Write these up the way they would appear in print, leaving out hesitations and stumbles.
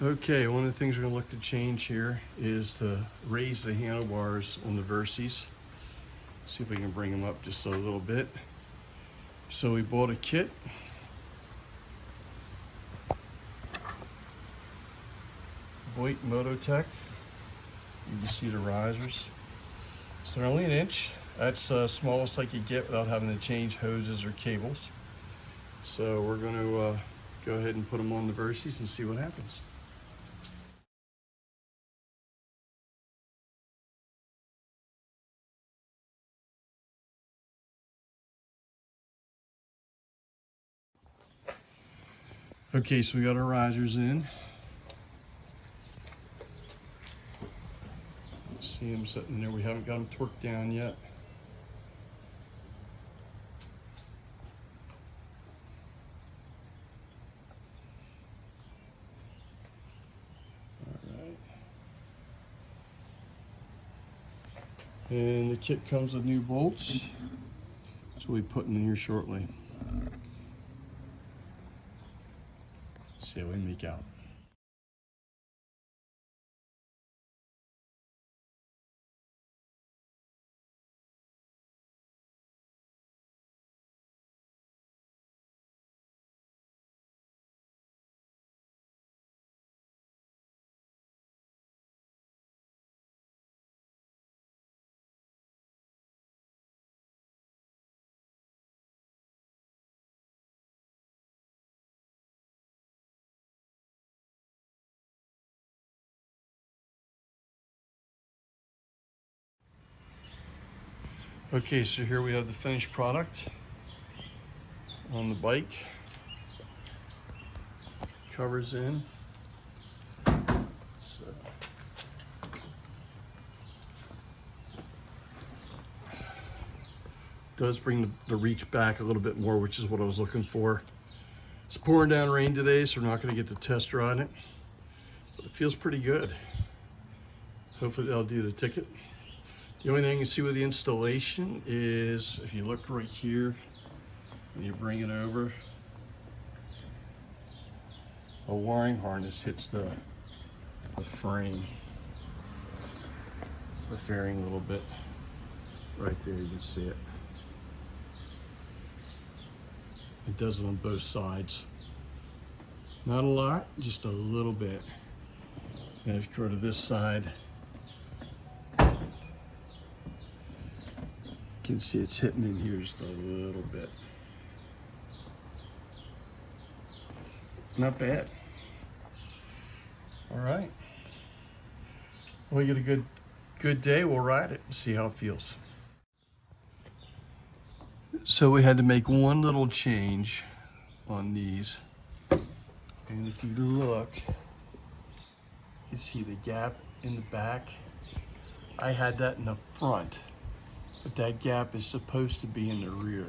Okay, one of the things we're going to look to change here is to raise the handlebars on the Versys. See if we can bring them up just a little bit. So we bought a kit. Voigt Mototech. You can see the risers. So they're only an inch. That's the smallest I could get without having to change hoses or cables. So we're going to go ahead and put them on the Versys and see what happens. Okay, so we got our risers in. See them sitting there. We haven't got them torqued down yet. All right. And the kit comes with new bolts. So we'll be putting in here shortly. See how we make out. Okay, so here we have the finished product on the bike. Covers in. So does bring the reach back a little bit more, which is what I was looking for. It's pouring down rain today, so we're not going to get the test ride it, but it feels pretty good. Hopefully that'll do the ticket. The only thing you can see with the installation is if you look right here and you bring it over, a wiring harness hits the frame, the fairing a little bit. Right there, you can see it. It does it on both sides. Not a lot, just a little bit. And if you go to this side, you can see it's hitting in here just a little bit. Not bad. All right. Well, we get a good day. We'll ride it and see how it feels. So we had to make one little change on these. And if you look, you see the gap in the back. I had that in the front, but that gap is supposed to be in the rear.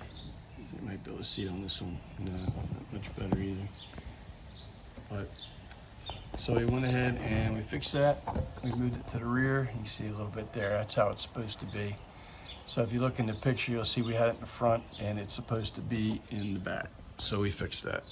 You might be able to see it on this one. No, not much better either. But so we went ahead and we fixed that. We moved it to the rear. You see a little bit there. That's how it's supposed to be. So if you look in the picture, you'll see we had it in the front and it's supposed to be in the back. So we fixed that.